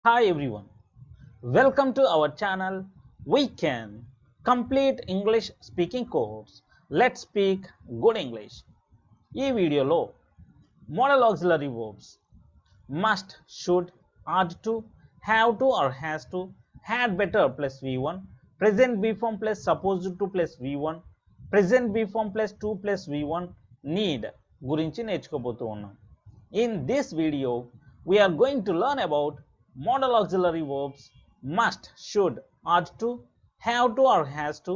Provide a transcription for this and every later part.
Hi everyone, welcome to our channel. We can complete English speaking course. Let's speak good English. ఈ వీడియోలో model auxiliary verbs must, should, ought to, have to or has to, had better plus V1, present B form plus supposed to plus V1, present B form plus 2 plus V1, need గురించి నేర్చుకోబోతూ ఉన్నాం. In this video, we are going to learn about modal auxiliary verbs must, should, ought to, have to or has to,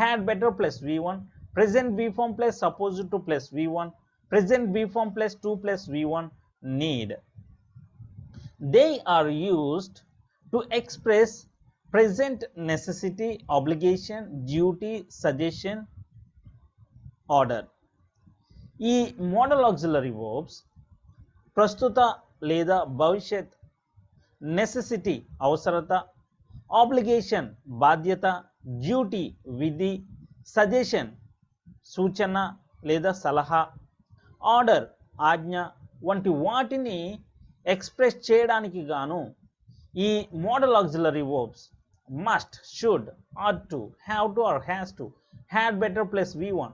had better plus V1, present B form plus supposed to plus V1, present B form plus 2 plus V1, need. They are used to express present necessity, obligation, duty, suggestion, order. ఈ model auxiliary verbs ప్రస్తుత లేదా భవిష్యత్, necessity అవసరత, obligation బాధ్యత, duty విధి, suggestion సూచన లేదా సలహా, ఆర్డర్ ఆజ్ఞ వంటి వాటిని ఎక్స్ప్రెస్ చేయడానికి గాను ఈ model auxiliary verbs must, should, ought to, have to or has to, had better plus V1,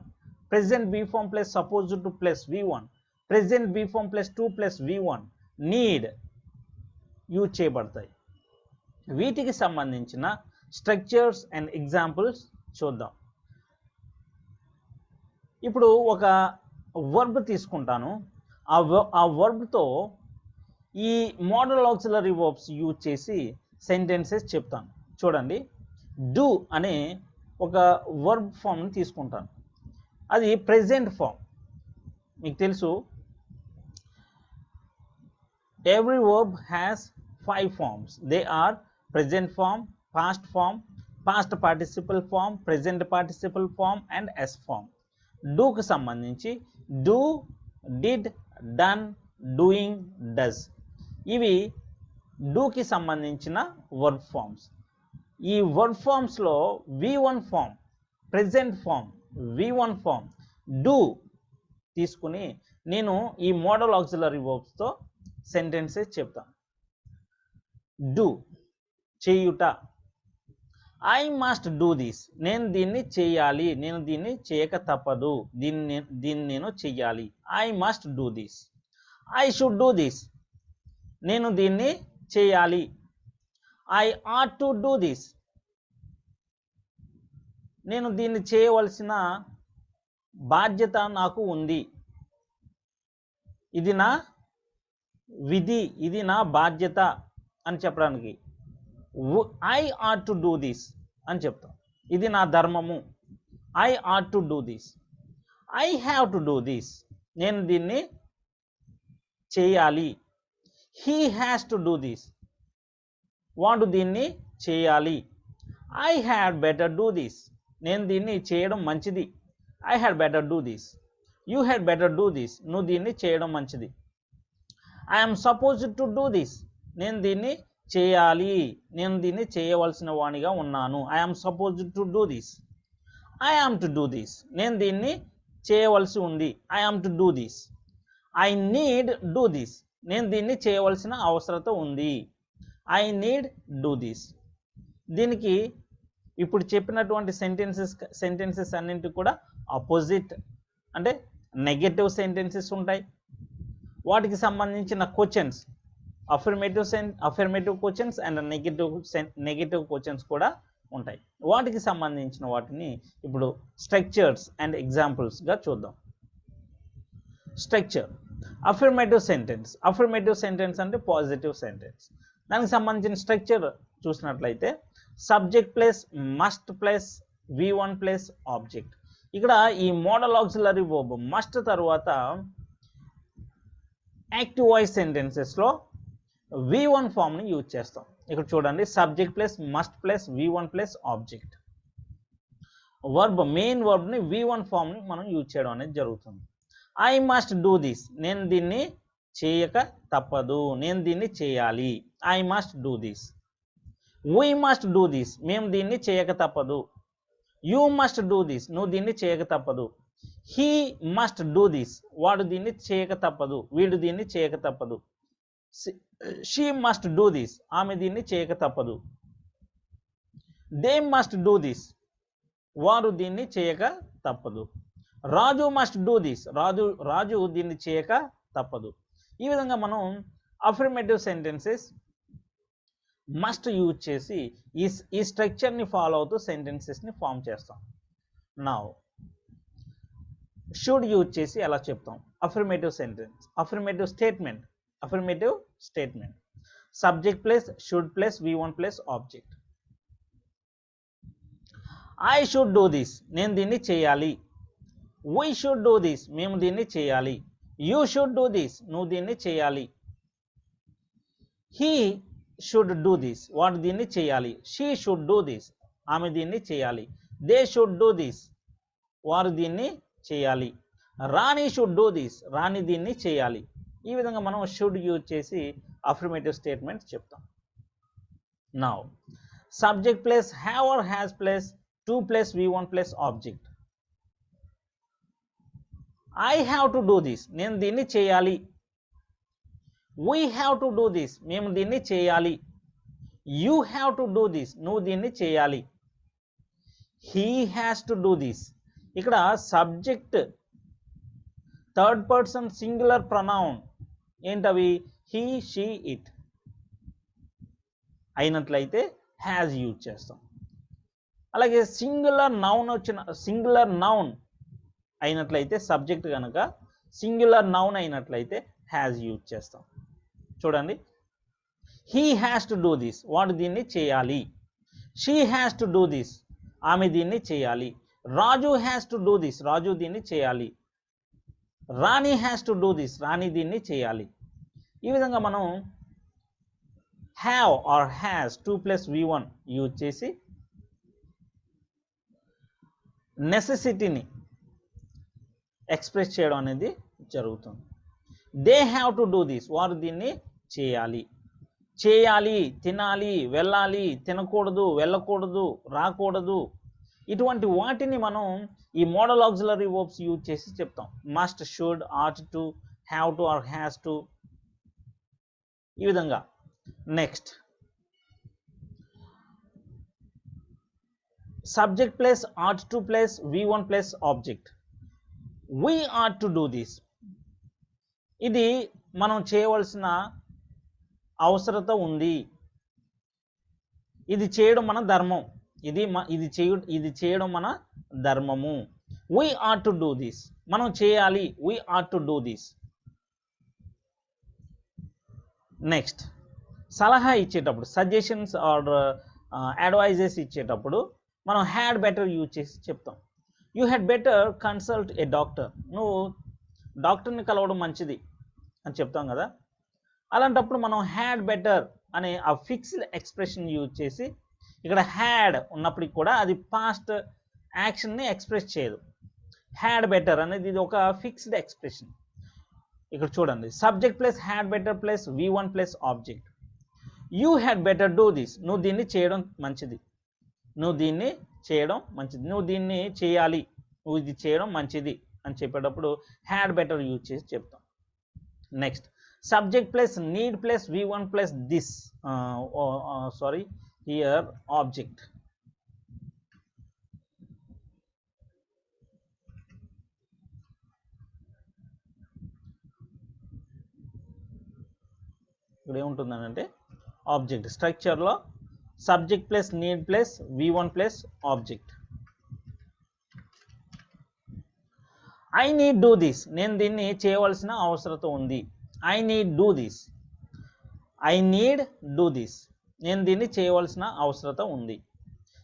present B form plus supposed to plus V1, present B form plus 2 plus V1, need use చేయబడతాయి. వీటికి సంబంధించిన structures and examples చూద్దాం. ఇప్పుడు ఒక verb తీసుకుంటాను. ఆ వర్బ్తో ఈ model auxiliary verbs use చేసి సెంటెన్సెస్ చెప్తాను. చూడండి, డూ అనే ఒక వర్బ్ ఫామ్ని తీసుకుంటాను. అది ప్రెజెంట్ ఫామ్. మీకు తెలుసు, every verb has 5 forms. They are present form, past participle form, present participle form and s form. Do కు సంబంధించి do, did, done, doing, does. ఇవి do కి సంబంధించిన వర్బ్ ఫామ్స్. ఈ వర్బ్ ఫామ్స్లో V1 form, present form, V1 form, do తీసుకుని నేను ఈ మోడల్ ఆక్సిలరీ వర్బ్స్తో సెంటెన్సెస్ చెప్తాను. డూ చేయుట, ఐ మస్ట్ డూ దిస్, నేను దీన్ని చేయాలి, నేను దీన్ని చేయక తప్పదు, దీన్ని నేను చెయ్యాలి. I must do this. I should do this, నేను దీన్ని చేయాలి. I at to do this, నేను దీన్ని చేయవలసిన బాధ్యత నాకు ఉంది. ఇది నా విధి, ఇది నా బాధ్యత అని చెప్పడానికి I at to do this అని చెప్తాం. ఇది నా ధర్మము. I at to do this. I have to do this, నేను దీన్ని చేయాలి. He has to do this, వాడు దీన్ని చేయాలి. I had better do this, నేను దీన్ని చేయడం మంచిది. I had better do this. You had better do this, నువ్వు దీన్ని చేయడం మంచిది. I'm supposed to do this, నేను దీన్ని చేయాలి, నేను దీన్ని చేయవలసిన వానిగా ఉన్నాను. I'm supposed to do this. I am to do this, నేను దీన్ని చేయవలసి ఉంది. I am to do this. I need do this, నేను దీన్ని చేయవలసిన అవసరత ఉంది. I need do this. దీనికి ఇప్పుడు చెప్పినటువంటి సెంటెన్సెస్ అన్నింటికి కూడా ఆపోజిట్ అంటే నెగటివ్ సెంటెన్సెస్ ఉంటాయి. వాటికి సంబంధించిన questions, affirmative questions and negative questions కూడా ఉంటాయి. వాటికి సంబంధించిన వాటిని ఇప్పుడు స్ట్రక్చర్స్ అండ్ ఎగ్జాంపుల్స్గా చూద్దాం. స్ట్రక్చర్, అఫర్మేటివ్ సెంటెన్స్ అంటే పాజిటివ్ సెంటెన్స్. దానికి సంబంధించిన స్ట్రక్చర్ చూసినట్లయితే subject plus must plus V1 plus object. ఇక్కడ ఈ మోడల్ ఆక్సిలరీ వర్బ్ మస్ట్ తర్వాత యాక్టివ్ వాయిస్ సెంటెన్సెస్లో V1 ఫామ్ని యూజ్ చేస్తాం. ఇక్కడ చూడండి, subject plus must plus V1 plus object. Main వర్బ్ని V1 ఫామ్ని మనం యూజ్ చేయడం అనేది జరుగుతుంది. ఐ మస్ట్ డూ దిస్, నేను దీన్ని చేయక తప్పదు, నేను దీన్ని చేయాలి. I must do this. We must do this, మేము దీన్ని చేయక తప్పదు. యూ మస్ట్ డూ దిస్, నువ్వు దీన్ని చేయక తప్పదు. హీ మస్ట్ డూ దిస్, వాడు దీన్ని చేయక తప్పదు, వీడు దీన్ని చేయక తప్పదు. షీ మస్ట్ డూ దిస్, ఆమె దీన్ని చేయక తప్పదు. దే మస్ట్ డూ దిస్, వారు దీన్ని చేయక తప్పదు. రాజు మస్ట్ డూ దిస్, రాజు దీన్ని చేయక తప్పదు. ఈ విధంగా మనం అఫర్మేటివ్ సెంటెన్సెస్ మస్ట్ యూజ్ చేసి ఈ స్ట్రక్చర్ని ఫాలో అవుతూ సెంటెన్సెస్ని ఫామ్ చేస్తాం. నౌ షుడ్ యూజ్ చేసి ఎలా చెప్తాం? Affirmative sentence, affirmative statement, subject plus should plus V1 plus object. I should do this, నేను దీన్ని చేయాలి. వీ షుడ్ డూ దిస్, మేము దీన్ని చేయాలి. యూ షుడ్ డూ దిస్, నువ్వు దీన్ని చేయాలి. హీ షుడ్ డూ దిస్, వాడు దీన్ని చేయాలి. షీ షుడ్ డూ దిస్, ఆమె దీన్ని చేయాలి. దే షుడ్ డూ దిస్, వారు దీన్ని చేయాలి. Rani should do this, Rani దీన్ని చేయాలి. ఈ విధంగా మనం షుడ్ యూజ్ చేసి అఫర్మేటివ్ స్టేట్మెంట్స్ చెప్తాం. Now subject plus have or has plus to plus V1 plus object. I have to do this, నేను దీన్ని చేయాలి. We have to do this, మేము దీన్ని చేయాలి. You have to do this, నువ్వు దీన్ని చేయాలి. He has to do this, ఇక్కడ subject third person singular pronoun ఏంటవి? హీ, షీ, ఇట్ అయినట్లయితే హ్యాస్ యూజ్ చేస్తాం. అలాగే సింగులర్ నౌన్ అయినట్లయితే సబ్జెక్ట్ కనుక సింగులర్ నౌన్ అయినట్లయితే హ్యాస్ యూజ్ చేస్తాం. చూడండి, he has to do this, వాడు దీన్ని చేయాలి. She has to do this, ఆమె దీన్ని చేయాలి. Raju has to do this, Raju దీన్ని చేయాలి. Rani has to do this, Rani దీన్ని చేయాలి. ఈ విధంగా మనం have or has 2 plus V1 use చేసి నెసెసిటీని ఎక్స్ప్రెస్ చేయడం అనేది జరుగుతుంది. They have to do this, వారు దీన్ని చేయాలి. తినాలి, వెళ్ళాలి, తినకూడదు, వెళ్ళకూడదు, రాకూడదు, ఇటువంటి వాటిని మనం ఈ మోడల్ ఆక్సిలరీ వర్బ్స్ యూజ్ చేసి చెప్తాం. Must, should, ought to, have to or has to, ఈ విధంగా. Next subject plus ought to plus V1 plus object. We ought to do this, ఇది మనం చేయవలసిన అవసరత ఉంది, ఇది చేయడం మన ధర్మం, ఇది చేయడం మన ధర్మము. We ought to do this, మనం చేయాలి. We ought to do this. Next సలహా ఇచ్చేటప్పుడు, సజెషన్స్ ఆర్ అడ్వైజెస్ ఇచ్చేటప్పుడు మనం హ్యాడ్ బెటర్ యూజ్ చేసి చెప్తాం. You had better consult a doctor, నువ్వు డాక్టర్ని కలవడం మంచిది అని చెప్తాం కదా. అలాంటప్పుడు మనం హ్యాడ్ బెటర్ అనే ఆ ఫిక్స్డ్ ఎక్స్ప్రెషన్ యూజ్ చేసి, ఇక్కడ హ్యాడ్ ఉన్నప్పటికి కూడా అది పాస్ట్ యాక్షన్ని ఎక్స్ప్రెస్ చేయదు. హ్యాడ్ బెటర్ అనేది ఇది ఒక ఫిక్స్డ్ ఎక్స్ప్రెషన్. ఇక్కడ చూడండి, subject plus had better plus V1 plus object. You had better do this, నువ్వు దీన్ని చేయడం మంచిది, నువ్వు దీన్ని చేయాలి, నువ్వు ఇది చేయడం మంచిది అని చెప్పేటప్పుడు హ్యాడ్ బెటర్ యూజ్ చేసి చెప్తాం. Next subject plus need plus V1 plus this, here object. ఇక్కడ ఏముంటుందనంటే ఆబ్జెక్ట్ స్ట్రక్చర్లో subject plus need plus V1 plus object. I need do this, నేను దీన్ని చేయవలసిన అవసరత ఉంది. ఐ నీడ్ డూ దిస్, నేను దీన్ని చేయవలసిన అవసరత ఉంది.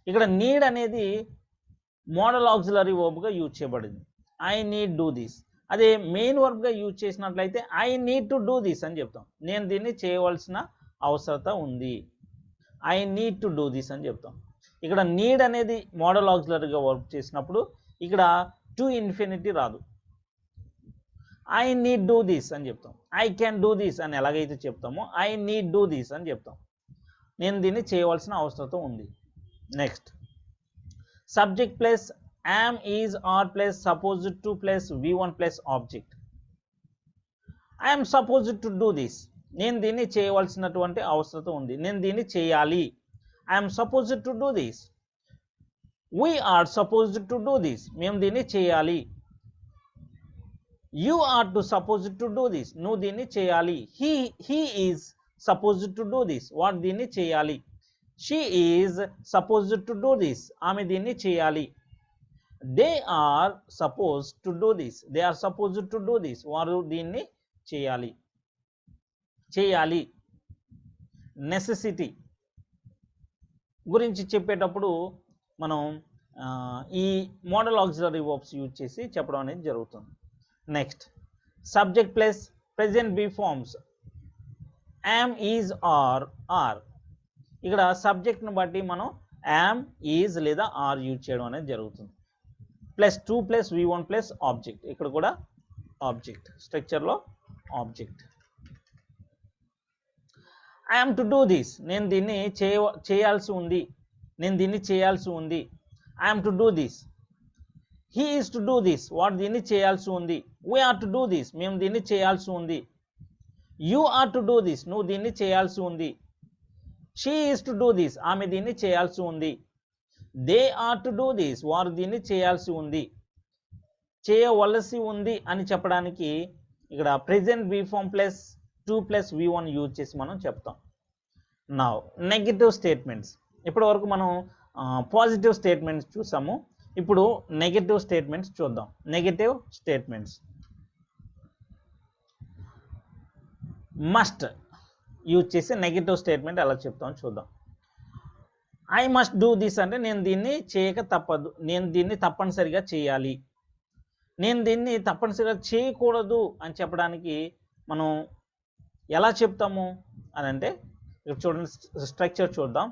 ఇక్కడ నీడ్ అనేది మోడల్ ఆక్సిలరీ వర్బ్గా యూజ్ చేయబడింది. I need do this. అదే మెయిన్ వర్బ్గా యూజ్ చేసినట్లయితే I need to do this అని చెప్తాం. నేను దీన్ని చేయవలసిన అవసరత ఉంది. I need to do this అని చెప్తాం. ఇక్కడ నీడ్ అనేది మోడల్ ఆక్సిలరీగా వర్క్ చేసినప్పుడు ఇక్కడ టు ఇన్ఫినిటీ రాదు. ఐ నీడ్ డూ దిస్ అని చెప్తాం. ఐ క్యాన్ డూ దిస్ అని ఎలాగైతే చెప్తామో ఐ నీడ్ డూ దిస్ అని చెప్తాం. నేను దీన్ని చేయవలసిన అవసరత ఉంది. Next subject plus am, is, are plus supposed to plus V1 plus object. I am supposed to do this, నేను దీన్ని చేయవలసినటువంటి అవసరం ఉంది, నేను దీన్ని చేయాలి. I'm supposed to do this. we are supposed to do this. మేము దీన్ని చేయాలి. you are to supposed to do this. నువ్వు దీన్ని చేయాలి. he is supposed to do this. వాడు దీన్ని చేయాలి. she is supposed to do this. ఆమె దీన్ని చేయాలి. they are supposed to do this. they are supposed to do this. వారు దీన్ని చేయాలి. చేయాలి. నెసెసిటీ గురించి చెప్పేటప్పుడు మనం ఈ మోడల్ ఆక్సిలరీ వర్బ్స్ యూజ్ చేసి చెప్పడం అనేది జరుగుతుంది. Next subject plus present be forms am, is, are. ఇక్కడ సబ్జెక్ట్ను బట్టి మనం యామ్, ఈజ్ లేదా ఆర్ యూజ్ చేయడం అనేది జరుగుతుంది. Plus 2 plus V1 plus object. ఇక్కడ కూడా ఆబ్జెక్ట్ స్ట్రక్చర్లో object. I am to do this. నేను దీన్ని చేయాల్సి ఉంది. నేను దీన్ని చేయాల్సి ఉంది. I am to do this. He is to do this. వాడు దీన్ని చేయాల్సి ఉంది. We are to do this. మేము దీన్ని చేయాల్సి ఉంది. You are to do this. నువ్వు దీన్ని చేయాల్సి ఉంది. She is to do this. ఆమె దీన్ని చేయాల్సి ఉంది. They are to do this. వారు దీన్ని చేయాల్సి ఉంది. చేయవలసి ఉంది అని చెప్పడానికి ఇక్కడ present be form plus 2 plus V1 use చేసి మనం చెప్తాం. Now negative statements. ఇప్పటి వరకు మనం పాజిటివ్ స్టేట్మెంట్స్ చూసాము. ఇప్పుడు నెగటివ్ స్టేట్మెంట్స్ చూద్దాం. Negative statements. మస్ట్ యూజ్ చేసి నెగటివ్ స్టేట్మెంట్ ఎలా చెప్తామో చూద్దాం. ఐ మస్ట్ డూ దిస్ అంటే నేను దీన్ని చేయక తప్పదు, నేను దీన్ని తప్పనిసరిగా చేయాలి. నేను దీన్ని తప్పనిసరిగా చేయకూడదు అని చెప్పడానికి మనం ఎలా చెప్తాము అని అంటే ఇక్కడ చూడండి, స్ట్రక్చర్ చూద్దాం.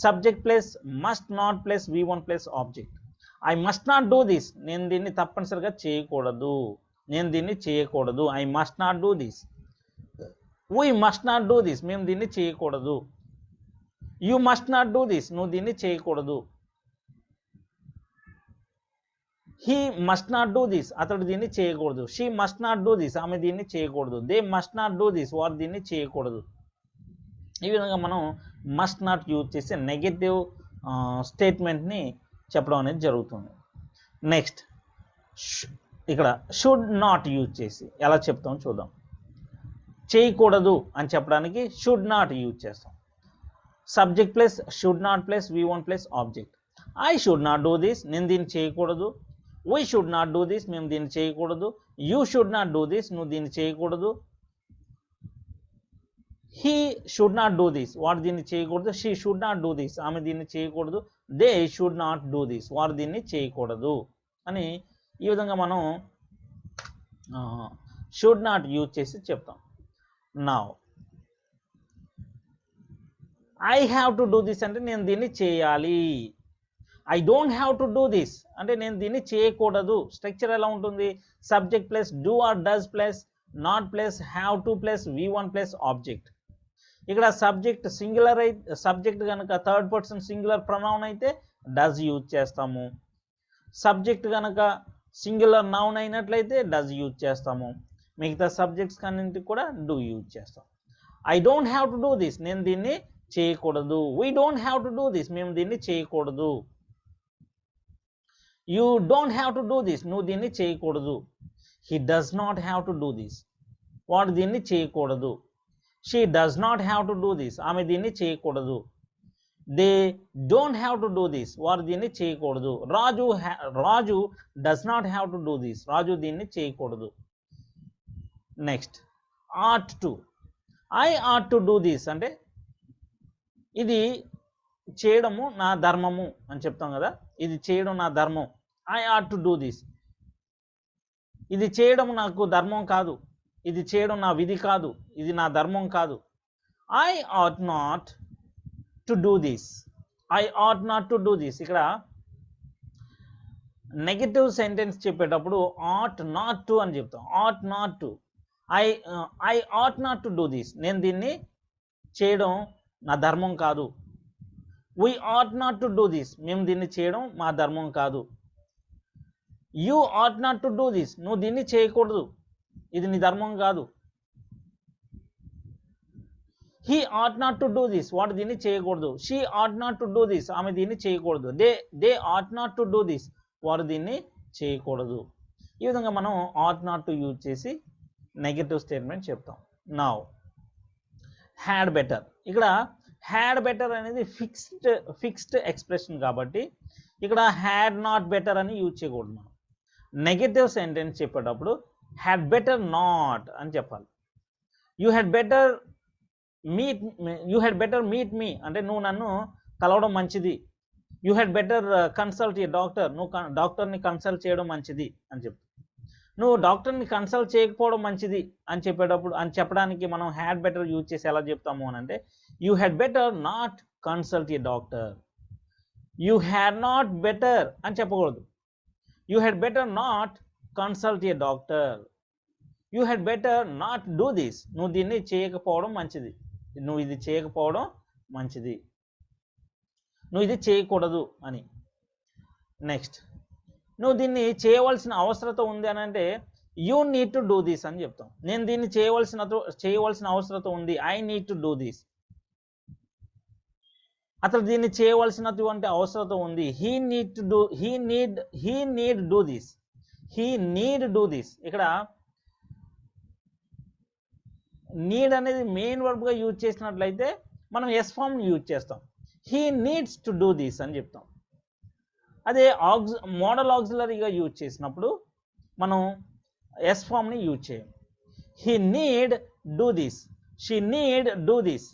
Subject plus must not plus V1 plus object. I must not do this. నేను దీన్ని తప్పనిసరిగా చేయకూడదు, నేను దీన్ని చేయకూడదు. I must not do this. We must not do this. మేము దీన్ని చేయకూడదు. You must not do this. నువ్వు దీన్ని చేయకూడదు. He must not do this. అతడు దీన్ని చేయకూడదు. She must not do this. ఆమె దీన్ని చేయకూడదు. They must not do this. వారు దీన్ని చేయకూడదు. ఈ విధంగా మనం మస్ట్ నాట్ యూజ్ చేసి నెగటివ్ స్టేట్మెంట్ని చెప్పడం అనేది జరుగుతుంది. నెక్స్ట్ ఇక్కడ షుడ్ నాట్ యూజ్ చేసి ఎలా చెప్తామో చూద్దాం. చేయకూడదు అని చెప్పడానికి షుడ్ నాట్ యూజ్ చేస్తాం. Subject plus should not plus V1 plus object. I should not do this. నేను దీన్ని చేయకూడదు. We should not do this. మేము దీన్ని చేయకూడదు. You should not do this. నువ్వు దీన్ని చేయకూడదు. He should not do this. వాడు దీన్ని చేయకూడదు. She should not do this. ఆమె దీన్ని చేయకూడదు. They should not do this. వారు దీన్ని చేయకూడదు అని ఈ విధంగా మనం షుడ్ నాట్ యూజ్ చేసి చెప్తాం. Now I have to do this అంటే నేను దీన్ని చేయాలి. I don't have to do this అంటే నేను దీన్ని చేయకూడదు. స్ట్రక్చర్ ఎలా ఉంటుంది? Subject plus do or does plus not plus have to plus V1 plus object. ఇక్కడ సబ్జెక్ట్ సింగులర్ అయితే, సబ్జెక్ట్ కనుక థర్డ్ పర్సన్ సింగులర్ ప్రొనౌన్ అయితే డస్ యూజ్ చేస్తాము. సబ్జెక్ట్ కనుక సింగులర్ నౌన్ అయినట్లయితే డస్ యూజ్ చేస్తాము. మిగతా సబ్జెక్ట్స్ కన్నింటికి కూడా డూ యూజ్ చేస్తాం. I don't have to do this. నేను దీన్ని చేయకూడదు. We don't have to do this. మేము దీన్ని చేయకూడదు. You don't have to do this. నువ్వు దీన్ని చేయకూడదు. He does not have to do this. వాడు దీన్ని చేయకూడదు. She does not have to do this. ఆమె దీన్ని చేయకూడదు. They don't have to do this. వారు దీన్ని చేయకూడదు. Raju does not have to do this. Raju దీన్ని చేయకూడదు. Next ought to. I at to do this అంటే ఇది చేయడము నా ధర్మము అని చెప్తాం కదా. ఇది చేయడం నా ధర్మం. I at to do this. ఇది చేయడం నాకు ధర్మం కాదు. ఇది చేయడం నా విధి కాదు. ఇది నా ధర్మం కాదు. I ought not to do this. I ought not to do this. ఇక్కడ నెగటివ్ సెంటెన్స్ చెప్పేటప్పుడు ఆట్ నాట్ టు అని చెప్తాం. Ought not to. I ought not to do this. నేను దీన్ని చేయడం నా ధర్మం కాదు. We ought not to do this. మేము దీన్ని చేయడం మా ధర్మం కాదు. You ought not to do this. నువ్వు దీన్ని చేయకూడదు. ఇది నీ ధర్మం కాదు. He ought not to do this, వాడు దీన్ని చేయకూడదు. She ought not to do this, ఆమె దీన్ని చేయకూడదు. They ought not to do this, వారు దీన్ని చేయకూడదు. ఈ విధంగా మనం ఆట్ నాట్ టు యూజ్ చేసి నెగటివ్ స్టేట్మెంట్ చెప్తాం. నౌ హ్యాడ్ బెటర్, ఇక్కడ హ్యాడ్ బెటర్ అనేది ఫిక్స్డ్ ఎక్స్ప్రెషన్ కాబట్టి ఇక్కడ హ్యాడ్ నాట్ బెటర్ అని యూజ్ చేయకూడదు. మనం నెగటివ్ సెంటెన్స్ చెప్పేటప్పుడు హ్యాడ్ బెటర్ నాట్ అని చెప్పాలి. You had better meet me అంటే నువ్వు నన్ను కలవడం మంచిది. You had better consult a doctor, నువ్వు డాక్టర్ని కన్సల్ట్ చేయడం మంచిది అని చెప్తావు. నువ్వు డాక్టర్ని కన్సల్ట్ చేయకపోవడం మంచిది అని చెప్పడానికి మనం హ్యాడ్ బెటర్ యూజ్ చేసి ఎలా చెప్తాము అని అంటే you had better not consult a doctor. You had not better అని చెప్పకూడదు. You had better not consult a doctor. You had better not do this, నువ్వు దీన్ని చేయకపోవడం మంచిది. నువ్వు ఇది చేయకపోవడం మంచిది, నువ్వు ఇది చేయకూడదు అని. నెక్స్ట్, నువ్వు దీన్ని చేయవలసిన అవసరత ఉంది అని అంటే you need to do this అని చెప్తాం. నేను దీన్ని చేయవలసిన అవసరత ఉంది, I need to do this. అతను దీన్ని చేయవలసినటువంటి అవసరత ఉంది, హీ నీడ్ డూ దిస్. ఇక్కడ నీడ్ అనేది మెయిన్ వర్బ్ గా యూజ్ చేసినట్లయితే మనం ఎస్ ఫామ్ యూజ్ చేస్తాం. He needs to do this అని చెప్తాం. అదే మోడల్ ఆక్సిలరీగా యూజ్ చేసినప్పుడు మనం ఎస్ ఫామ్ని యూజ్ చేయం. He need do this, she need do this.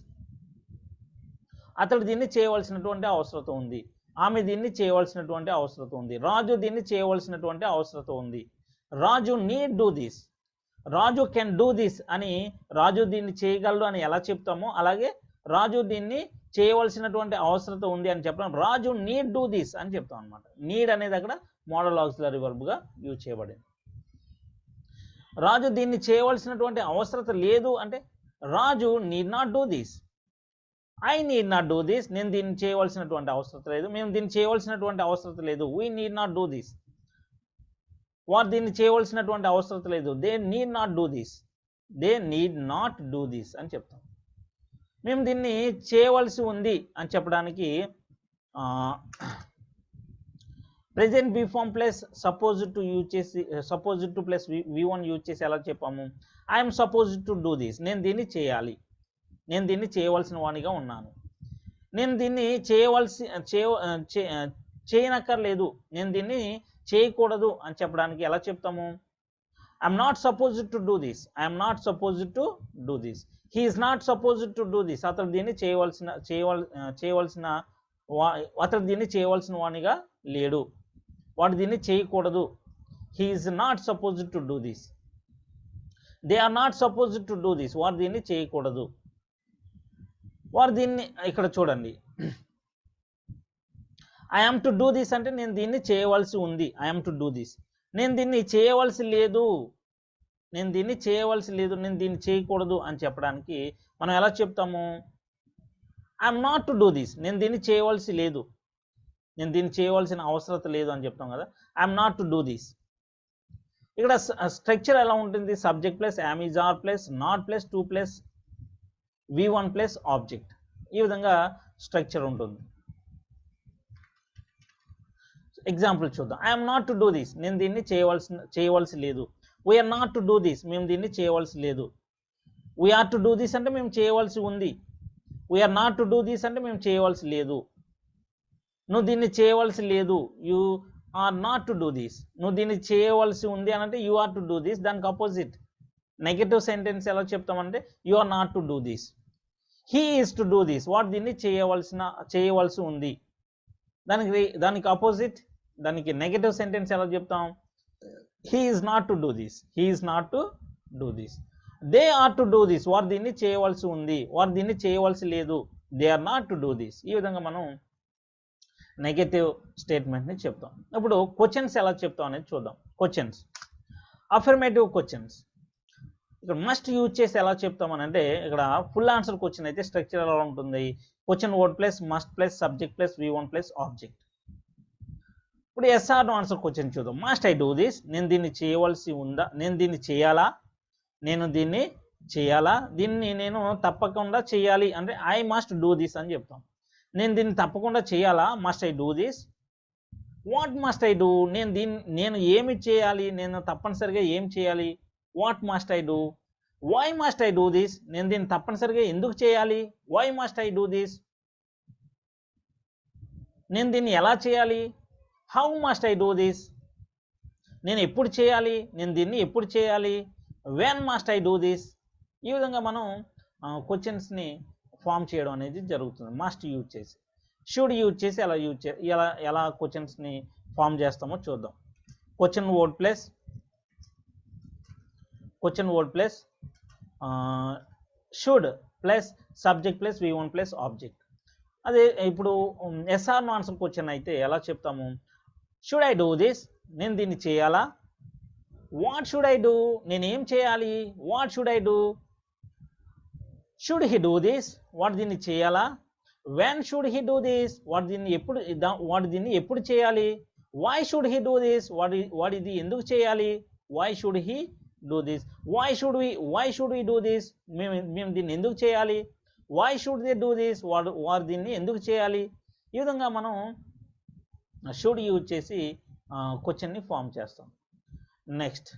అతడు దీన్ని చేయవలసినటువంటి అవసరత ఉంది, ఆమె దీన్ని చేయవలసినటువంటి అవసరత ఉంది, రాజు దీన్ని చేయవలసినటువంటి అవసరత ఉంది. Raju need do this, Raju can do this అని రాజు దీన్ని చేయగలడు అని ఎలా చెప్తామో అలాగే రాజు దీన్ని చేయవలసినటువంటి అవసరత ఉంది అని చెప్పడం రాజు నీడ్ డూ దిస్ అని చెప్తాం అనమాట. నీడ్ అనేది అక్కడ మోడల్ ఆక్సిలరీ వర్బ్ గా యూజ్ చేయబడింది. రాజు దీన్ని చేయవలసినటువంటి అవసరత లేదు అంటే Raju need not do this. I need not do this, నేను దీన్ని చేయవలసినటువంటి అవసరం లేదు, మేము దీన్ని చేయవలసినటువంటి అవసరం లేదు. We need not do this, వారు దీన్ని చేయవలసినటువంటి అవసరం లేదు. They need not do this అని చెప్తాం. మేము దీన్ని చేయవలసి ఉంది అని చెప్పడానికి present be form plus supposed to plus V1 use చేసి ఎలా చెప్పాము, I'm supposed to do this, నేను దీన్ని చేయాలి, నేను దీన్ని చేయవలసిన వానిగా ఉన్నాను. నేను దీన్ని చేయనక్కర్లేదు, నేను దీన్ని చేయకూడదు అని చెప్పడానికి ఎలా చెప్తాము, I'm not supposed to do this, I'm not supposed to do this. He is not supposed to do this, అతడు దీన్ని అతడు దీన్ని చేయవలసిన వానిగా లేడు, వాడు దీన్ని చేయకూడదు. He is not supposed to do this. They are not supposed to do this, వారు దీన్ని చేయకూడదు. వారు దీన్ని ఇక్కడ చూడండి, I am to do this అంటే నేను దీన్ని చేయవలసి ఉంది, I am to do this. నేను దీన్ని చేయవలసి లేదు, నేను దీన్ని చేయకూడదు అని చెప్పడానికి మనం ఎలా చెప్తాము, I'm not to do this, నేను దీన్ని చేయవలసి లేదు, నేను దీన్ని చేయవలసిన అవసరం లేదు అని చెప్తాం కదా, I'm not to do this. ఇక్కడ స్ట్రక్చర్ ఎలా ఉంటుంది, subject plus am is are plus not plus to plus V1 plus object, ఈ విధంగా స్ట్రక్చర్ ఉంటుంది. ఎగ్జాంపుల్ చూద్దాం. I'm not to do this, నేను దీన్ని చేయవలసి లేదు. We're not to do this, మేము దీన్ని చేయవలసి లేదు. వీఆర్ టు డూ దిస్ అంటే మేము చేయవలసి ఉంది. We are not to do this అంటే మేము చేయవలసి లేదు. నువ్వు దీన్ని చేయవలసి లేదు, you are not to do this. నువ్వు దీన్ని చేయవలసి ఉంది అని అంటే you are to do this. దానికి ఆపోజిట్ నెగటివ్ సెంటెన్స్ ఎలా చెప్తామంటే you are not to do this. He is to do this, వాడు దీన్ని చేయవలసి ఉంది. దానికి ఆపోజిట్, దానికి నెగటివ్ సెంటెన్స్ ఎలా చెప్తాం, he is not to do this, he is not to do this. They are to do this, వారు దీన్ని చేయవలసి ఉంది, వారు దీన్ని చేయవలసి లేదు. They are not to do this. ఈ విధంగా మనం నెగటివ్ స్టేట్మెంట్ని చెప్తాం. ఇప్పుడు క్వశ్చన్స్ ఎలా చెప్తాం అనేది చూద్దాం. క్వశ్చన్స్, అఫర్మేటివ్ క్వశ్చన్స్ ఇక్కడ మస్ట్ యూజ్ చేసి ఎలా చెప్తామని అంటే ఇక్కడ ఫుల్ ఆన్సర్ క్వశ్చన్ అయితే స్ట్రక్చర్ ఎలా ఉంటుంది, question word plus must plus subject plus V1 plus object. ఇప్పుడు yes or no answer question చూద్దాం. మస్ట్ ఐ డూ దిస్, నేను దీన్ని చేయవలసి ఉందా, నేను దీన్ని చేయాలా, నేను దీన్ని చేయాలా, దీన్ని నేను తప్పకుండా చేయాలి అంటే ఐ మస్ట్ డూ దిస్ అని చెప్తాం. నేను దీన్ని తప్పకుండా చేయాలా, must I do this. What must I do, నేను ఏమి చేయాలి, నేను తప్పనిసరిగా ఏం చేయాలి, what must I do. Why must I do this, నేను దీన్ని తప్పనిసరిగా ఎందుకు చేయాలి, why must I do this. నేను దీన్ని ఎలా చేయాలి, how must I do this. నేను ఎప్పుడు చేయాలి, నేను దీన్ని ఎప్పుడు చేయాలి, when must I do this. ఈ విధంగా మనం క్వశ్చన్స్ని ఫామ్ చేయడం అనేది జరుగుతుంది మస్ట్ యూజ్ చేసి. షుడ్ యూజ్ చేసి ఎలా క్వశ్చన్స్ని ఫామ్ చేస్తామో చూద్దాం. Question word plus should plus subject plus V1 plus object. అదే ఇప్పుడు ఎస్ఆర్ నో ఆన్సర్ క్వశ్చన్ అయితే ఎలా చెప్తాము, షుడ్ ఐ డూ దిస్, నేను దీన్ని చేయాలా. వాట్ షుడ్ ఐ డూ, నేను ఏం చేయాలి, what should I do. Should he do this, వాడు దీన్ని చేయాలా. When should he do this, వాడు దీన్ని ఎప్పుడు చేయాలి. Why should he do this, వాడు ఇది ఎందుకు చేయాలి, why should he do this. Why should we do this, మేము దీన్ని ఎందుకు చేయాలి. Why should they do this, వారు దీన్ని ఎందుకు చేయాలి. ఈ విధంగా మనం షుడ్ యూజ్ చేసి క్వశ్చన్ని ఫామ్ చేస్తాం. Next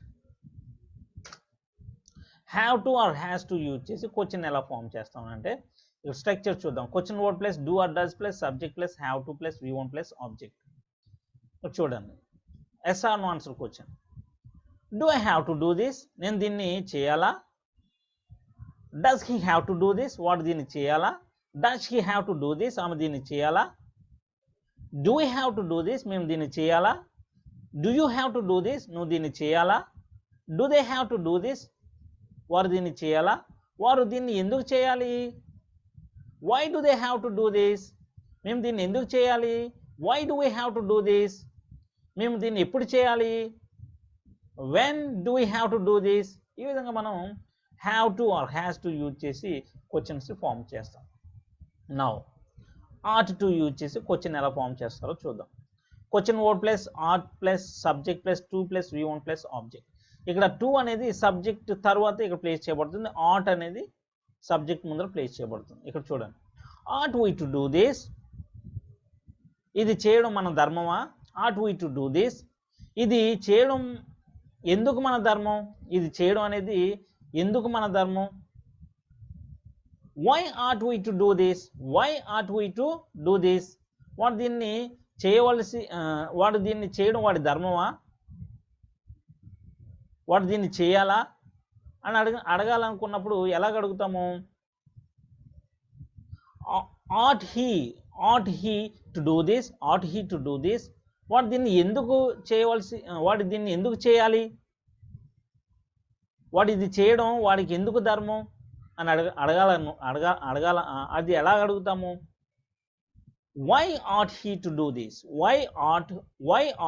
have to or has to use చేసి క్వశ్చన్ ఎలా ఫామ్ చేస్తాం అంటే స్ట్రక్చర్ చూద్దాం. Question word plus do or does plus subject plus have to plus V1 plus object. చూడండి yes or no answer question. Do I have to do this, నేను దీన్ని చేయాలా. Does he have to do this, వాడు దీన్ని చేయాలా. Does he have to do this, ఆమె దీన్ని చేయాలా. Do I have to do this, మేము దీన్ని చేయాలా. Do you have to do this, నువ్వు దీన్ని చేయాలా. Do they have to do this, వారు దీన్ని చేయాలా. వారు దీన్ని ఎందుకు చేయాలి. Why do they have to do this, మేము దీన్ని ఎందుకు చేయాలి. Why do we have to do this, మేము దీన్ని ఎప్పుడు చేయాలి. When do we have to do this. ఈ విధంగా మనం have to or has to use చేసి క్వశ్చన్స్ ఫామ్ చేస్తాం. నౌ ఆర్ట్ టు యూజ్ చేసి క్వశ్చన్ ఎలా ఫామ్ చేస్తారో చూద్దాం. Question word plus art plus subject plus to plus V1 plus object. ఇక్కడ టు అనేది సబ్జెక్ట్ తర్వాత ఇక్కడ ప్లేస్ చేయబడుతుంది, ఆర్ట్ అనేది సబ్జెక్ట్ ముందర ప్లేస్ చేయబడుతుంది. ఇక్కడ చూడండి, art we to do this, ఇది చేయడం మన ధర్మమా. Art we to do this, ఇది చేయడం ఎందుకు మన ధర్మం, ఇది చేయడం అనేది ఎందుకు మన ధర్మం. Why ought we to do this, why ought we to do this, వాడు దీన్ని వాడు దీన్ని చేయడం వాడి ధర్మమా, వాడు దీన్ని చేయాలా అని అడగాలనుకున్నప్పుడు ఎలాగ అడుగుతాము. Ought he to do this, ought he to do this, వాడు దీన్ని ఎందుకు వాడు దీన్ని ఎందుకు చేయాలి, వాడు ఇది చేయడం వాడికి ఎందుకు ధర్మం అని అడగాల అది ఎలా అడుగుతాము. Why ought he to do this, why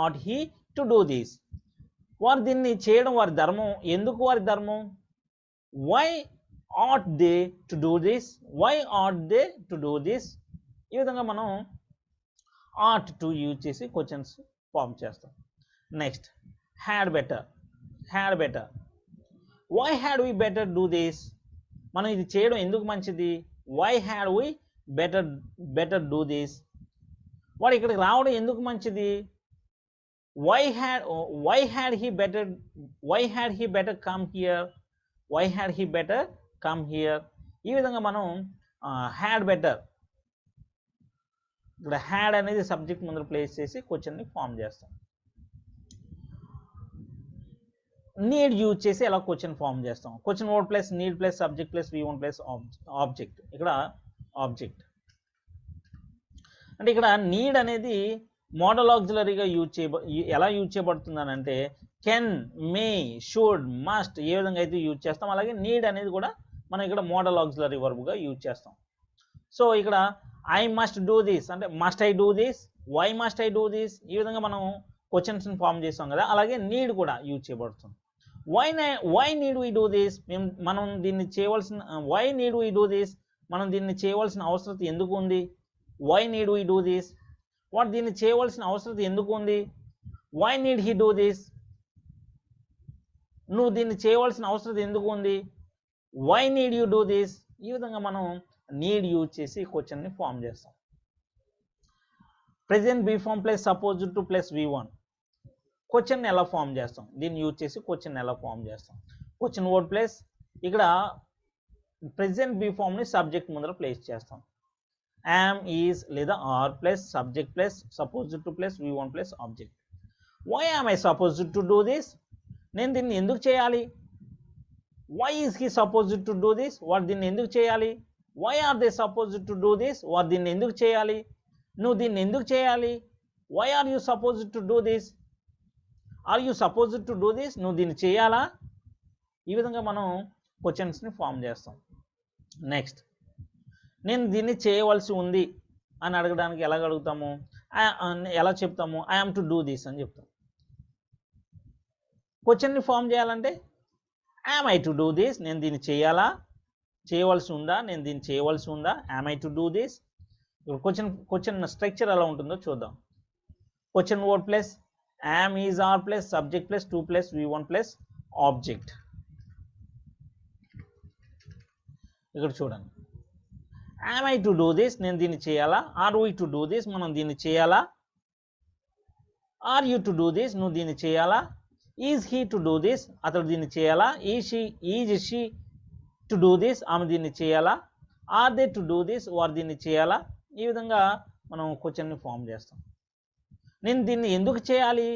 ought he to do this, వారు దీన్ని చేయడం వారి ధర్మం, ఎందుకు వారి ధర్మం. Why ought they to do this, why ought they to do this. ఈ విధంగా మనం ఆట్ టు యూజ్ చేసి క్వశ్చన్స్ ఫామ్ చేస్తాం. Next had better, why had we better do this, మనం ఇది చేయడం ఎందుకు మంచిది. Why had we better do this, వాడు ఇక్కడికి రావడం ఎందుకు మంచిది. why had he better come here, why had he better come here. ఈ విధంగా మనం హ్యాడ్ బెటర్, ఇక్కడ హ్యాడ్ అనేది సబ్జెక్ట్ ముందు ప్లేస్ చేసి క్వశ్చన్ని ఫామ్ చేస్తాం. నీడ్ యూజ్ చేసి ఎలా క్వశ్చన్ ఫామ్ చేస్తాం. Question word plus need plus subject plus V1 plus object. ఇక్కడ ఆబ్జెక్ట్ అంటే ఇక్కడ నీడ్ అనేది మోడల్ ఆక్సిలరీగా ఎలా యూజ్ చేయబడుతుంది అని అంటే కెన్, మే, షుడ్, మస్ట్ ఏ విధంగా అయితే యూజ్ చేస్తాం అలాగే నీడ్ అనేది కూడా మనం ఇక్కడ మోడల్ ఆక్సిలరీ వర్బ్గా యూజ్ చేస్తాం. సో ఇక్కడ ఐ మస్ట్ డూ దిస్ అంటే must I do this, why must I do this. ఈ విధంగా మనం క్వశ్చన్స్ని ఫామ్ చేస్తాం కదా, అలాగే నీడ్ కూడా యూజ్ చేయబడుతుంది. Why need we do this, మనం దీన్ని చేయవలసిన, why need we do this, మనం దీన్ని చేయవలసిన అవసరం ఎందుకు ఉంది. Why need we do this, వాడు దీన్ని చేయవలసిన అవసరం ఎందుకు ఉంది. Why need he do this, నువ్వు దీన్ని చేయవలసిన అవసరం ఎందుకు ఉంది. Why need you do this, ఈ విధంగా మనం నీడ్ యూజ్ చేసి క్వశ్చన్ని ఫామ్ చేస్తాం. Present be form plus supposed to plus V1, question ఎలా ఫామ్ చేస్తాం, దీన్ని యూజ్ చేసి క్వశ్చన్ ఎలా ఫామ్ చేస్తాం. క్వశ్చన్ వర్డ్ ప్లస్ ఇక్కడ ప్రెజెంట్ బీ ఫామ్ని సబ్జెక్ట్ ముందర ప్లేస్ చేస్తాం. యామ్, ఈజ్ లేదా or plus subject plus supposed to plus V1 plus object. Why am I supposed to do this, నేను దీన్ని ఎందుకు చేయాలి. Why is he supposed to do this, వాడు దీన్ని ఎందుకు చేయాలి. Why are they supposed to do this, వారు దీన్ని ఎందుకు చేయాలి. నువ్వు దీన్ని ఎందుకు చేయాలి. Why are you supposed to do this, are you supposed to do this, నువ్వు దీన్ని చేయాలా. ఈ విధంగా మనం క్వశ్చన్స్ని ఫామ్ చేస్తాం. నెక్స్ట్, నేను దీన్ని చేయవలసి ఉంది అని అడగడానికి ఎలా అడుగుతాము, ఎలా చెప్తాము, I am to do this అని చెప్తాం. క్వశ్చన్ని ఫామ్ చేయాలంటే am I to do this, నేను దీన్ని చేయాలా, చేయవలసి ఉందా, నేను దీన్ని చేయవలసి ఉందా, am I to do this. Question structure ఎలా ఉంటుందో చూద్దాం. Question word plus am, is, are plus subject plus to plus V1 plus object. ఇక్కడ చూడండి, am I to do this, నేను దీన్ని చేయాలా. Are we to do this, మనం దీన్ని చేయాలా. Are you to do this, నువ్వు దీన్ని చేయాలా. Is he to do this, అతడు దీన్ని చేయాలా. Is she to do this, ఆమె దీన్ని చేయాలా. Are they to do this, వారు దీన్ని చేయాలా. ఈ విధంగా మనం క్వశ్చన్ని ఫామ్ చేస్తాం. నేను దీన్ని ఎందుకు చేయాలి.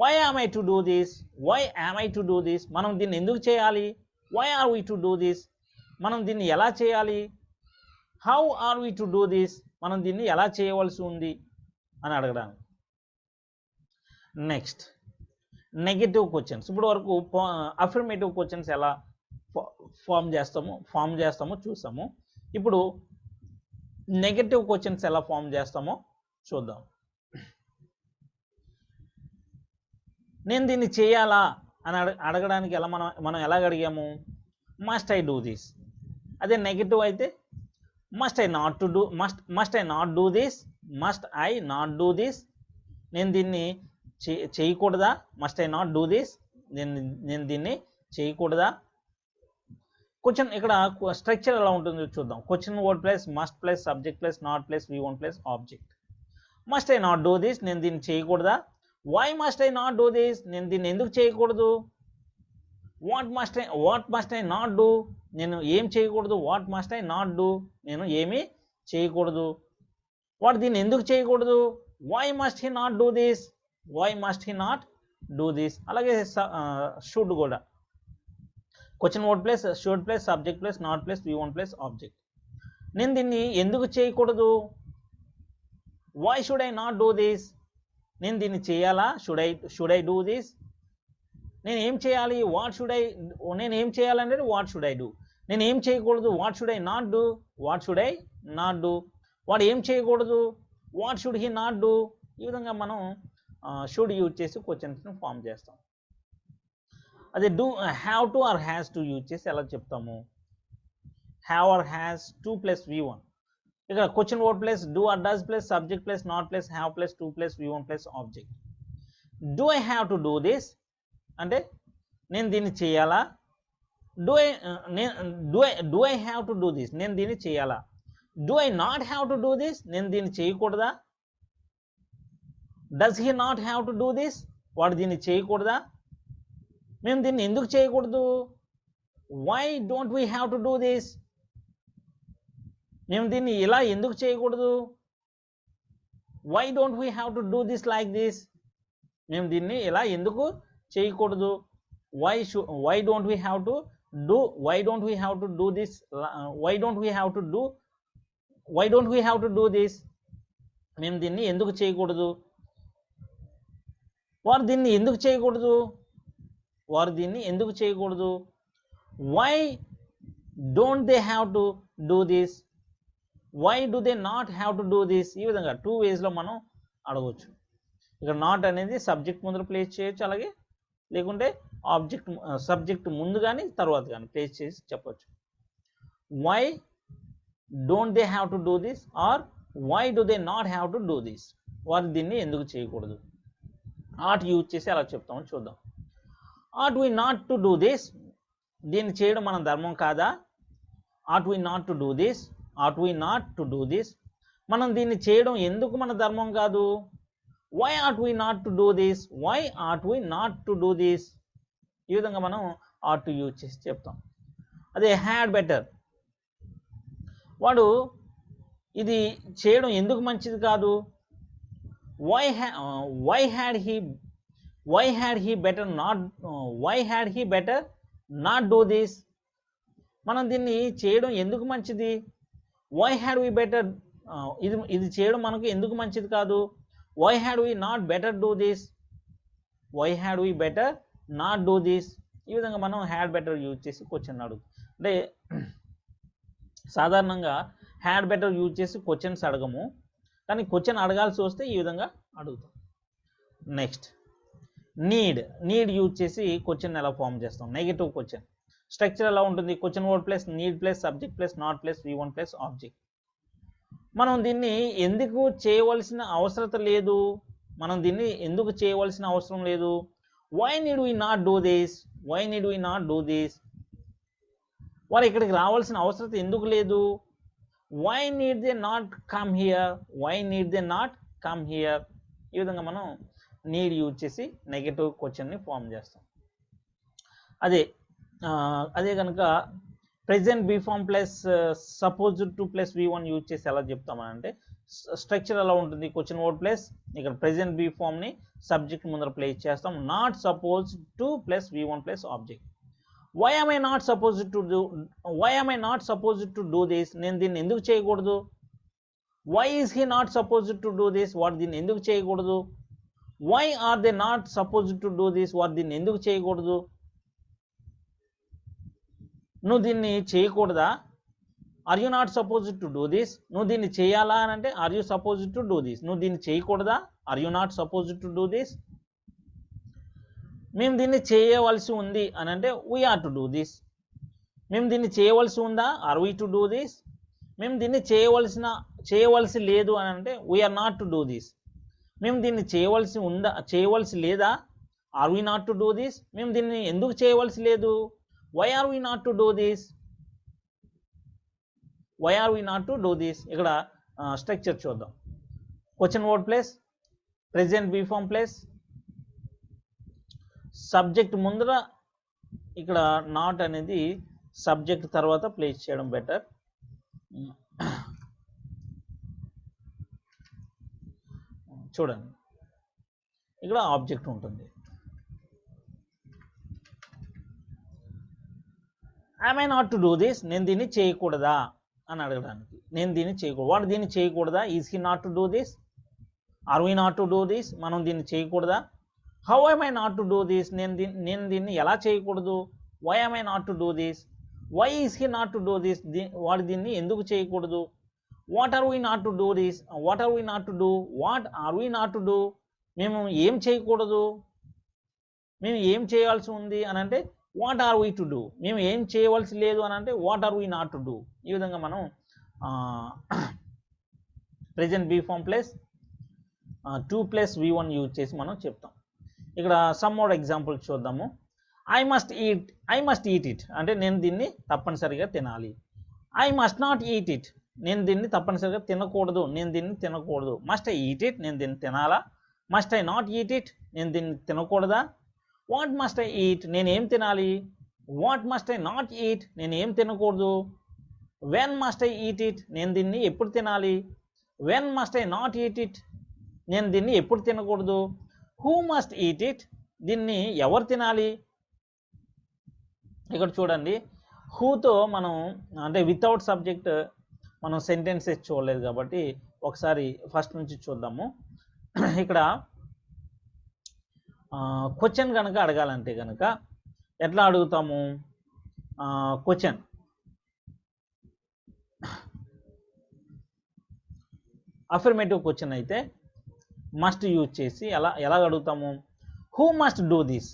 Why am I to do this, why am I to do this, మనం దీన్ని ఎందుకు చేయాలి. Why are we to do this, మనం దీన్ని ఎలా చేయాలి. How are we to do this, మనం దీన్ని ఎలా చేయవలసి ఉంది అని అడగడానికి. Next, negative questions. ఇప్పుడు వరకు అఫర్మేటివ్ క్వశ్చన్స్ ఎలా ఫామ్ చేస్తామో చూసాము. ఇప్పుడు నెగటివ్ క్వశ్చన్స్ ఎలా ఫామ్ చేస్తామో చూద్దాం. నేను దీన్ని చేయాలా అని అడగడానికి మనం ఎలా అడిగాము, మస్ట్ ఐ డూ దిస్. అదే నెగటివ్ అయితే must I not to do, must I not do this, must I not do this, నేను దీన్ని చేయకూడదా. Must I not do this, నేను దీన్ని చేయకూడదా. క్వశ్చన్ ఇక్కడ స్ట్రక్చర్ ఎలా ఉంటుందో చూద్దాం. Question word plus must plus subject plus not plus V1 plus object. Must I not do this, నేను దీన్ని చేయకూడదా. Why must I not do this, నేను దీన్ని ఎందుకు చేయకూడదు. What must I not do, నేను ఏం చేయకూడదు. What must I not do, నేను ఏమీ చేయకూడదు. వాడు దీన్ని ఎందుకు చేయకూడదు. Why must he not do this, why must he not do this. అలాగే షుడ్ కూడా question word plus should plus subject plus not plus V1 plus object. నేను దీన్ని ఎందుకు చేయకూడదు. Why should I not do this, నేను దీన్ని చేయాలా. Should I do this, నేను ఏం చేయాలి. నేను ఏం చేయాలంటే వాట్ షుడ్ ఐ డూ, నేను ఏం చేయకూడదు. What should I not do, what should I not do. వాడు ఏం చేయకూడదు. What should he not do. ఈ విధంగా మనం షుడ్ యూజ్ చేసి క్వశ్చన్స్ని ఫామ్ చేస్తాం. అదే have to or has to use చేసి ఎలా చెప్తాము. Have or has to plus V1. ఇక్కడ question word plus do or does plus subject plus not plus have plus to plus V1 plus object. Do I have to do this అంటే నేను దీన్ని చేయాలా. Do I have to do this, నేను దీన్ని చేయాలా. Do I not have to do this, నేను దీన్ని చేయకూడదా. Does he not have to do this, వాడు దీన్ని చేయకూడదా. మేము దీన్ని ఎందుకు చేయకూడదు. Why don't we have to do this, మేము దీన్ని ఇలా ఎందుకు చేయకూడదు. Why don't we have to do this like this, మేము దీన్ని ఇలా ఎందుకు చేయకూడదు. Why don't we have to do, why don't we have to do this, why don't we have to do this, మేము దీన్ని ఎందుకు చేయకూడదు. వారు దీన్ని ఎందుకు చేయకూడదు. Why don't they have to do this, why do they not have to do this. ఈ విధంగా 2 waysలో మనం అడగవచ్చు. ఇక్కడ నాట్ అనేది సబ్జెక్ట్ ముందర ప్లేస్ చేయొచ్చు, అలాగే లేకుంటే సబ్జెక్ట్ ముందు కానీ తర్వాత కానీ ప్లేస్ చేసి చెప్పొచ్చు. Why don't they have to do this or why do they not have to do this, వారు దీన్ని ఎందుకు చేయకూడదు. ఆట్ యూజ్ చేసి అలా చెప్తామని చూద్దాం. Ought we not to do this, దీన్ని చేయడం మన ధర్మం కాదా? Ought we not to do this, ought we not to do this. మనం దీన్ని చేయడం ఎందుకు మన ధర్మం కాదు? Why ought we not to do this, why ought we not to do this. ఈ విధంగా మనం ఆట్ టు యూజ్ చేసి చెప్తాం. అదే హ్యాడ్ బెటర్, వాడు ఇది చేయడం ఎందుకు మంచిది కాదు? Why had he better not do this. మనం దీన్ని చేయడం ఎందుకు మంచిది? వై హ్యాడ్ వి బెటర్, ఇది చేయడం మనకు ఎందుకు మంచిది కాదు? Why had we not better do this, why had we better not do this. ఈ విధంగా మనం హ్యాడ్ బెటర్ యూజ్ చేసి క్వశ్చన్ అడుగుతాం. అంటే సాధారణంగా హ్యాడ్ బెటర్ యూజ్ చేసి క్వశ్చన్స్ అడగము, కానీ క్వశ్చన్ అడగాల్సి వస్తే ఈ విధంగా అడుగుతాం. నెక్స్ట్ నీడ్ యూజ్ చేసి క్వశ్చన్ ఎలా ఫామ్ చేస్తాం? Negative question. స్ట్రక్చర్ ఎలా ఉంటుంది? Question word plus need plus subject plus not plus V1 plus object. మనం దీన్ని ఎందుకు చేయవలసిన అవసరం లేదు? Why need we not do this, వారు ఇక్కడికి రావాల్సిన అవసరం ఎందుకు లేదు? Why need they not come here. ఈ విధంగా మనం నీడ్ యూజ్ చేసి నెగటివ్ క్వశ్చన్ని ఫామ్ చేస్తాం. అదే కనుక present be form plus supposed to plus V1 use చేసి ఎలా చెప్తామనంటే స్ట్రక్చర్ ఎలా ఉంటుంది? క్వశ్చన్ వర్డ్ ప్లస్ ఇక్కడ ప్రెజెంట్ బీ ఫామ్ని సబ్జెక్ట్ ముందర ప్లేస్ చేస్తాం. Not supposed to plus V1 plus object. Why am I not supposed to do this, నేను దీన్ని ఎందుకు చేయకూడదు? Why is he not supposed to do this, వాడు దీన్ని ఎందుకు చేయకూడదు? Why are they not supposed to do this, వారు దీన్ని ఎందుకు చేయకూడదు? నువ్వు దీన్ని చేయకూడదా? Are you not supposed to do this. నువ్వు దీన్ని చేయాలా అని అంటే are you supposed to do this. నువ్వు దీన్ని చేయకూడదా? Are you not supposed to do this. మేము దీన్ని చేయవలసి ఉంది అని అంటే we are to do this. మేము దీన్ని చేయవలసి ఉందా? Are we to do this. మేము దీన్ని చేయవలసి లేదు అని అంటే we are not to do this. మేము దీన్ని చేయవలసి లేదా? Are we not to do this. మేము దీన్ని ఎందుకు చేయవలసి లేదు? Why are we not to do this. ఇక్కడ స్ట్రక్చర్ చూద్దాం. Question word plus present be form plus subject ముందర ఇక్కడ నాట్ అనేది సబ్జెక్ట్ తర్వాత ప్లేస్ చేయడం బెటర్. చూడండి, ఇక్కడ ఆబ్జెక్ట్ ఉంటుంది. am I not to do this, నేను దీన్ని చేయకూడదా అని అడగడానికి. నేను దీన్ని చేయకూడదు, వాడు దీన్ని చేయకూడదా? Is he not to do this, are we not to do this. మనం దీన్ని చేయకూడదా? How am I not to do this, నేను దీన్ని ఎలా చేయకూడదు? Why am I not to do this, why is he not to do this, వాడు దీన్ని ఎందుకు చేయకూడదు? What are we not to do this, what are we not to do. మేము ఏం చేయకూడదు, మేము ఏం చేయాల్సి ఉంది అని అంటే what are we to do. మేము ఏం చేయవలసి లేదు అని అంటే what are we not to do. ఈ విధంగా మనం present be form plus 2 plus V1 use చేసి మనం చెప్తాం. ఇక్కడ సమ్ మోర్ ఎగ్జాంపుల్ చూద్దాము. ఐ మస్ట్ ఈట్ ఇట్ అంటే నేను దీన్ని తప్పనిసరిగా తినాలి. I must not eat it, నేను దీన్ని తప్పనిసరిగా తినకూడదు. మస్ట్ ఐ ఈట్ ఇట్, నేను దీన్ని తినాలా? Must I not eat it, నేను దీన్ని తినకూడదా? వాట్ మస్ట్ ఐ ఈట్, నేనేం తినాలి? What must I not eat, నేను ఏం తినకూడదు? When must I eat it, నేను దీన్ని ఎప్పుడు తినాలి? When must I not eat it, నేను దీన్ని ఎప్పుడు తినకూడదు? హూ మస్ట్ ఈట్ ఇట్, దీన్ని ఎవరు తినాలి? ఇక్కడ చూడండి, హూతో మనం అంటే వితౌట్ సబ్జెక్ట్ మనం సెంటెన్సెస్ చూడలేదు కాబట్టి ఒకసారి ఫస్ట్ నుంచి చూద్దాము. ఇక్కడ క్వశ్చన్ కనుక అడగాలంటే కనుక ఎట్లా అడుగుతాము? క్వశ్చన్ అఫర్మేటివ్ క్వశ్చన్ అయితే మస్ట్ యూజ్ చేసి ఎలా అడుగుతాము? హూ మస్ట్ డూ దిస్,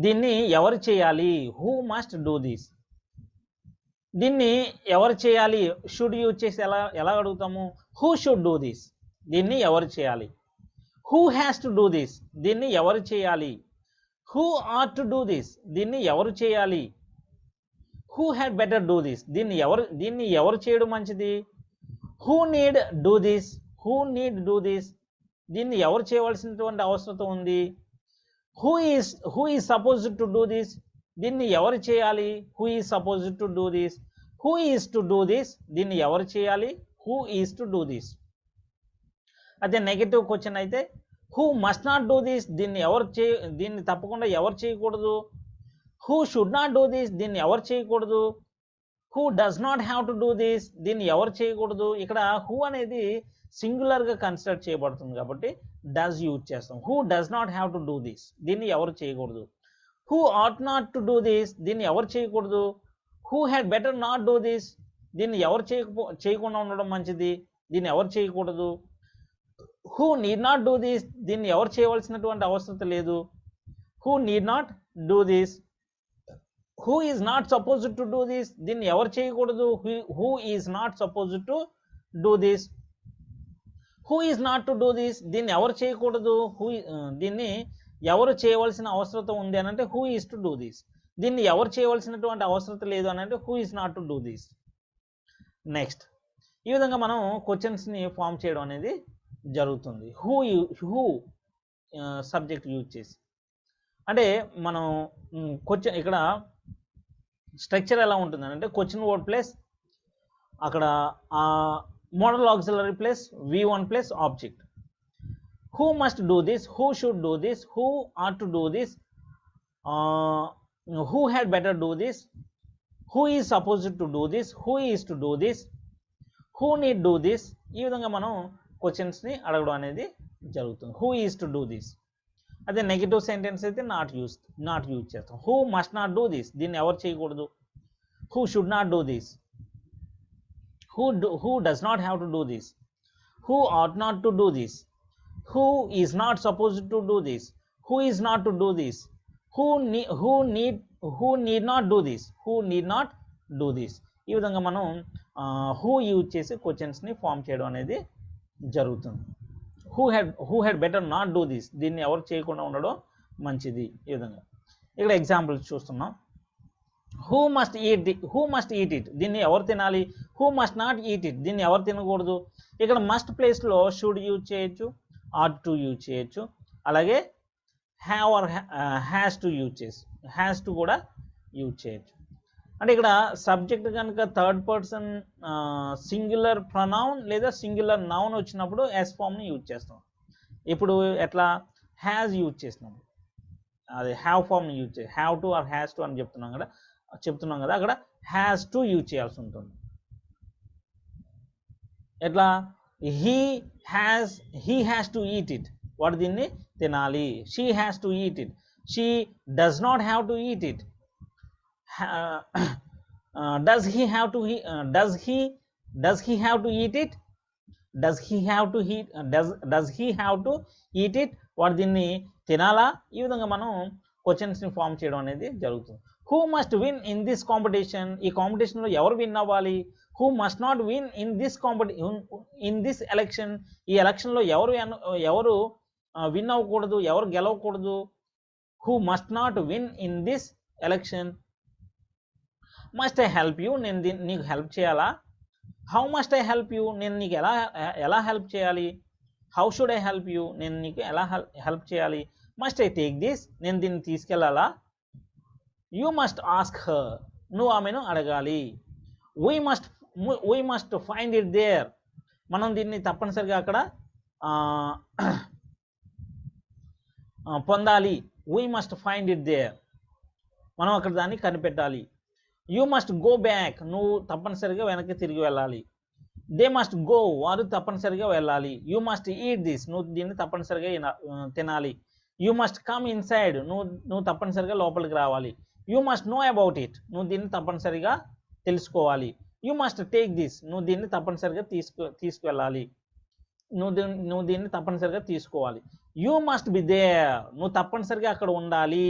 దీన్ని ఎవరు చేయాలి? Who must do this. దీన్ని ఎవరు చేయాలి? షుడ్ యూజ్ చేసి ఎలా అడుగుతాము? హూ షుడ్ డూ దిస్, దీన్ని ఎవరు చేయాలి? Who has to do this, దీన్ని ఎవరు చేయాలి? Who are to do this, దీన్ని ఎవరు చేయాలి? Who had better do this, దీన్ని ఎవరు చేయడం మంచిది. Who need do this, who need do this, దీన్ని ఎవరు చేయవలసినటువంటి అవసరం ఉంది. Who is supposed to do this, దీన్ని ఎవరు చేయాలి. Who is supposed to do this. Who is to do this, దీన్ని ఎవరు చేయాలి. Who is to do this. అదే నెగటివ్ క్వశ్చన్ అయితే who must not do this, దీన్ని తప్పకుండా ఎవరు చేయకూడదు. Who should not do this, దీన్ని ఎవరు చేయకూడదు. Who does not have to do this, దీన్ని ఎవరు చేయకూడదు. ఇక్కడ హూ అనేది సింగులర్గా కన్సిడర్ చేయబడుతుంది కాబట్టి డస్ యూజ్ చేస్తాం. Who does not have to do this, దీన్ని ఎవరు చేయకూడదు. Who ought not to do this, దీన్ని ఎవరు చేయకూడదు. Who had better not do this, దీన్ని ఎవరు చేయకుండా ఉండడం మంచిది, దీన్ని ఎవరు చేయకూడదు. Who need not do this, దీన్ని ఎవరు చేయవలసినటువంటి అవసరం లేదు. Who need not do this. Who is not supposed to do this, దీన్ని ఎవరు చేయకూడదు. Who is not supposed to do this. Who is not to do this, దీన్ని ఎవరు చేయకూడదు. దీన్ని ఎవరు చేయవలసిన అవసరం ఉంది అని అంటే who is to do this. దీన్ని ఎవరు చేయవలసినటువంటి అవసరం లేదు అని అంటే who is not to do this. Next ఈ విధంగా మనం క్వశ్చన్స్ని ఫామ్ చేయడం అనేది జరుగుతుంది. హూ సబ్జెక్ట్ యూజ్ చేసి. అంటే మనం క్వశ్చన్ ఇక్కడ స్ట్రక్చర్ ఎలా ఉంటుంది అంటే క్వశ్చన్ వర్డ్ ప్లస్ అక్కడ modal auxiliary plus V1 plus object. Who must do this, who should do this, who are to do this, who had better do this, who is supposed to do this, who is to do this, who need do this. ఈ విధంగా మనం క్వశ్చన్స్ని అడగడం అనేది జరుగుతుంది. Who is to do this. అదే negative sentence అయితే not use చేస్తాం. Who must not do this, దీన్ని ఎవరు చేయకూడదు. Who should not do this. Who does not have to do this. Who ought not to do this. Who is not supposed to do this. Who is not to do this. Who need not do this. Who need not do this. ఈ విధంగా మనం who use చేసి క్వశ్చన్స్ని form చేయడం అనేది జరుగుతుంది. Who had better not do this, దీన్ని ఎవరు చేయకుండా ఉండడం మంచిది. ఈ విధంగా ఇక్కడ ఎగ్జాంపుల్స్ చూస్తున్నాం. హూ మస్ట్ ఈట్ ఇట్, దీన్ని ఎవరు తినాలి. Who must not eat it, దీన్ని ఎవరు తినకూడదు. ఇక్కడ మస్ట్ ప్లేస్లో షుడ్ యూజ్ చేయొచ్చు, ఆట్ టు యూజ్ చేయొచ్చు, అలాగే హ్యావ్ ఆర్ హ్యాస్ టు కూడా యూజ్ చేయొచ్చు. అంటే ఇక్కడ సబ్జెక్ట్ కనుక థర్డ్ పర్సన్ సింగులర్ ప్రొనౌన్ లేదా సింగులర్ నౌన్ వచ్చినప్పుడు ఎస్ ఫామ్ని యూజ్ చేస్తాం. ఇప్పుడు ఎట్లా హ్యాజ్ యూజ్ చేసినాం, అదే హ్యావ్ ఫామ్ని యూజ్ చేసి have to or has to అని చెప్తున్నాం కదా అక్కడ హ్యాస్ టు యూజ్ చేయాల్సి ఉంటుంది. ఎట్లా he has to eat it, వాడు దీన్ని తినాలి. She has to eat it. She does not have to eat it. Does he have to eat it. Does he have to eat it, వాడు దీన్ని తినాలా. ఈ విధంగా మనం క్వశ్చన్స్ని ఫామ్ చేయడం అనేది జరుగుతుంది. Who must win in this competition, ఈ కాంపిటీషన్లో ఎవరు విన్ అవ్వాలి. Who must not win in this election, ఈ ఎలక్షన్లో ఎవరు విన్ అవ్వకూడదు, ఎవరు గెలవకూడదు. Who must not win in this election. Must I help you, నేను నీకు హెల్ప్ చేయాలా. How must I help you, నేను నీకు ఎలా హెల్ప్ చేయాలి. How should I help you, నేను నీకు ఎలా హెల్ప్ చేయాలి. మస్ట్ ఐ టేక్ దిస్, నేను దీన్ని తీసుకెళ్ళాలా. యూ మస్ట్ ఆస్క్ హర్, నువ్వు ఆమెను అడగాలి. We must find it there, మనం దీన్ని తప్పనిసరిగా అక్కడ పొందాలి. We must find it there, మనం అక్కడ దాన్ని కనిపెట్టాలి. యూ మస్ట్ గో బ్యాక్, నువ్వు తప్పనిసరిగా వెనక్కి తిరిగి వెళ్ళాలి. దే మస్ట్ గో, వారు తప్పనిసరిగా వెళ్ళాలి. యూ మస్ట్ ఈట్ దిస్, నువ్వు దీన్ని తప్పనిసరిగా తినాలి. యూ మస్ట్ కమ్ ఇన్సైడ్, నువ్వు తప్పనిసరిగా లోపలికి రావాలి. You must know about it, నువ్వు దీన్ని తప్పనిసరిగా తెలుసుకోవాలి. యూ మస్ట్ టేక్ దిస్, నువ్వు దీన్ని తప్పనిసరిగా తీసుకువెళ్ళాలి. నువ్వు దీన్ని తప్పనిసరిగా తీసుకోవాలి. యూ మస్ట్ బి దేర్, నువ్వు తప్పనిసరిగా అక్కడ ఉండాలి.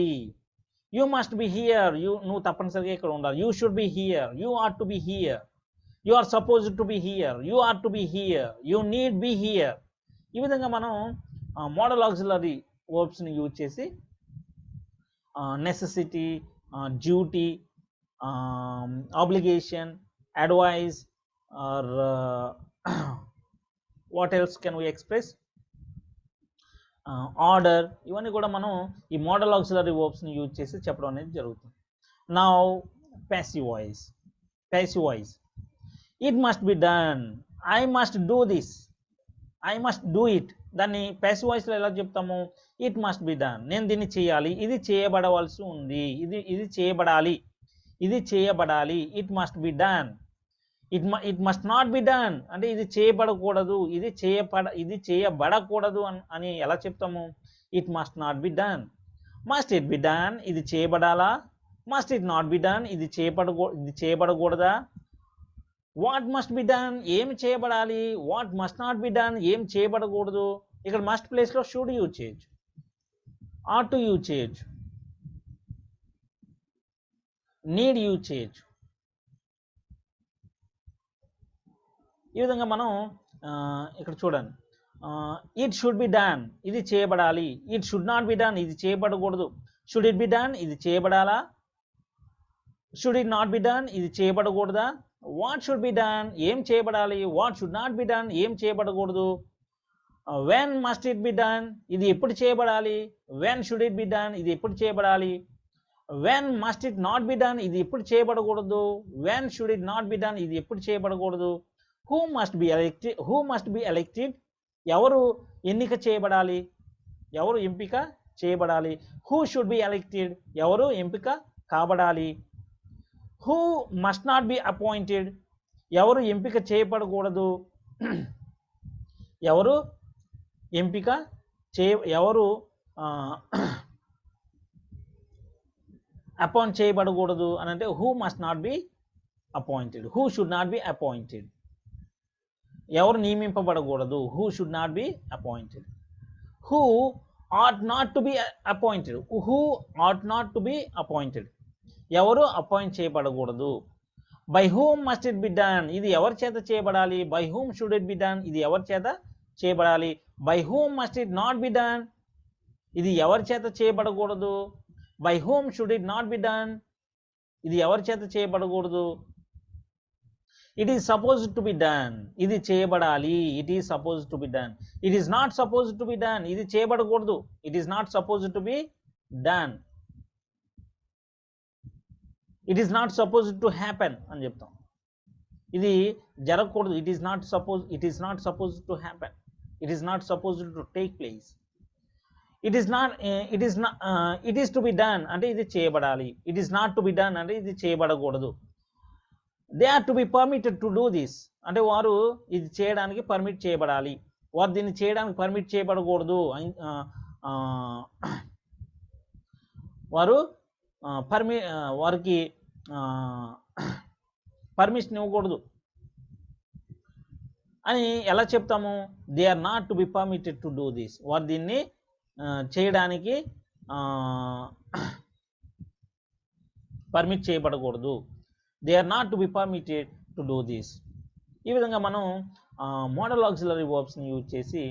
యూ మస్ట్ బి హియర్, నువ్వు తప్పనిసరిగా ఇక్కడ ఉండాలి. You should be here, you are to be here. You are supposed to be here, you are to be here, you need be here. ఈ విధంగా మనం మోడల్ ఆక్సిలరీ వర్బ్స్ని యూజ్ చేసి necessity, duty, obligation, advice, or what else can we express, order, ఇవన్నీ కూడా మనం ఈ model auxiliary వర్బ్స్ని యూజ్ చేసి చెప్పడం అనేది జరుగుతుంది. Now passive voice. Passive voice, it must be done, I must do this, I must do it. దాన్ని ప్యాసివ్ వాయిస్లో ఎలా చెప్తాము? ఇట్ మస్ట్ బి డన్, నేను దీన్ని చేయాలి, ఇది చేయబడవలసి ఉంది, ఇది చేయబడాలి, ఇది చేయబడాలి. It must be done. It must not be done అంటే ఇది చేయబడకూడదు, ఇది చేయబడకూడదు అని ఎలా చెప్తాము? It must not be done. Must it be done, ఇది చేయబడాలా? Must it not be done, ఇది చేయబడకూడదా? వాట్ మస్ట్ బి డన్, ఏమి చేయబడాలి? What must not be done, ఏం చేయబడకూడదు. ఇక్కడ మస్ట్ ప్లేస్లో షుడ్ యూజ్ చేయొచ్చు, ఆట్ టు యూజ్ చేయొచ్చు, నీడ్ యూజ్ చేయొచ్చు. ఈ విధంగా మనం ఇక్కడ చూడండి, ఇట్ షుడ్ బి డన్, ఇది చేయబడాలి. It should not be done, ఇది చేయబడకూడదు. షుడ్ ఇట్ బి డన్, ఇది చేయబడాలా? Should it not be done, ఇది చేయబడకూడదా? వాట్ షుడ్ బి డన్, ఏం చేయబడాలి? What should not be done, ఏం చేయబడకూడదు. When must it be done, ఇది ఎప్పుడు చేయబడాలి? When should it be done, ఇది ఎప్పుడు చేయబడాలి? When must it not be done, ఇది ఎప్పుడు చేయబడకూడదు. When should it not be done, ఇది ఎప్పుడు చేయబడకూడదు. హూ మస్ట్ బి ఎలెక్టెడ్, ఎవరు ఎన్నిక చేయబడాలి, ఎవరు ఎంపిక చేయబడాలి. హూ షుడ్ బి ఎలెక్టెడ్, ఎవరు ఎంపిక కాబడాలి. Who must not be appointed, ఎవరు ఎంపిక చేయబడకూడదు, ఎవరు ఎంపిక ఎవరు అపాయింట్ చేయబడకూడదు అని అంటే who must not be appointed, who should not be appointed, ఎవరు నియమింపబడకూడదు. Who should not be appointed. Who ought not to be appointed, who ought not to be appointed, ఎవరు అపాయింట్ చేయబడకూడదు. By whom must it be done, ఇది ఎవరి చేత చేయబడాలి. By whom should it be done, ఇది ఎవరి చేత చేయబడాలి. By whom must it not be done, ఇది ఎవరి చేత చేయబడకూడదు. By whom should it not be done, ఇది ఎవరి చేత చేయబడకూడదు. It is supposed to be done, ఇది చేయబడాలి. It is supposed to be done. It is not supposed to be done, ఇది చేయబడకూడదు. It is not supposed to be done. It is not supposed to happen అని చెప్తాం, ఇది జరగకూడదు. It is not supposed to happen. It is not supposed to take place. It is to be done అంటే ఇది చేయబడాలి. It is not to be done అంటే ఇది చేయబడకూడదు. They are to be permitted to do this అంటే వారు ఇది చేయడానికి పర్మిట్ చేయబడాలి. వారు దీన్ని చేయడానికి పర్మిట్ చేయబడకూడదు. వారికి పర్మిషన్ ఇవ్వకూడదు అని ఎలా చెప్తాము? They are not to be permitted to do this, వారు దీన్ని చేయడానికి పర్మిట్ చేయబడకూడదు. They are not to be permitted to do this. ఈ విధంగా మనం మోడల్ ఆక్సిలరీ వర్బ్స్ని యూజ్ చేసి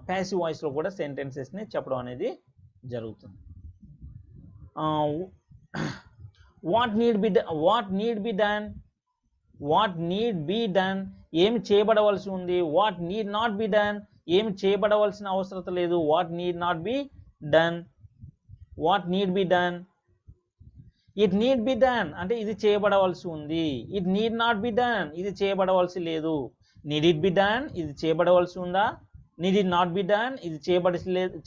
ప్యాసివ్ వాయిస్లో కూడా సెంటెన్సెస్ని చెప్పడం అనేది జరుగుతుంది. వాట్ నీడ్ బి డన్, ఏమి చేయబడవలసి ఉంది. What need not be done, ఏమి చేయబడవలసిన అవసరం లేదు. What need not be done, what need be done. It need be done అంటే ఇది చేయబడవలసి ఉంది. It need not be done, ఇది చేయబడవలసి లేదు. నీడ్ ఇట్ బి డన్, ఇది చేయబడవలసి ఉందా. Need it not be done, ఇది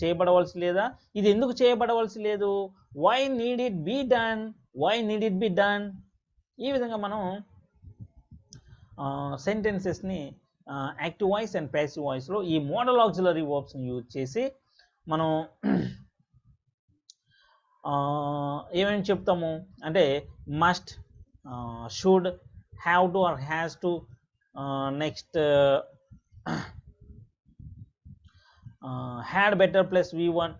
చేయబడవలసి లేదా. ఇది ఎందుకు చేయబడవలసి లేదు. Why need it be done, why need it be done. ఈ విధంగా మనం సెంటెన్సెస్ని యాక్టివ్ వాయిస్ అండ్ ప్యాసివ్ వాయిస్లో ఈ మోడల్ ఆక్సిలరీ వర్బ్స్ని యూజ్ చేసి మనం ఏమేమి చెప్తాము అంటే must, should, have to or has to, next had better plus v1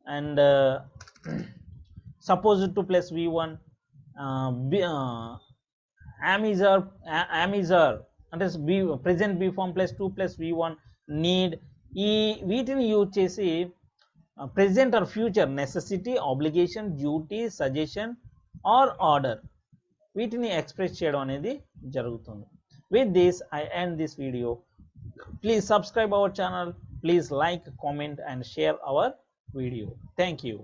and supposed to plus v1, am is అంటే present b form plus 2 plus v1, need. ఈ వీటిని యూజ్ చేసి present or future necessity, obligation, duty, suggestion or order వీటిని express చేయడం అనేది జరుగుతుంది. With this I end this video. Please subscribe our channel. Please like, comment and share our video. Thank you.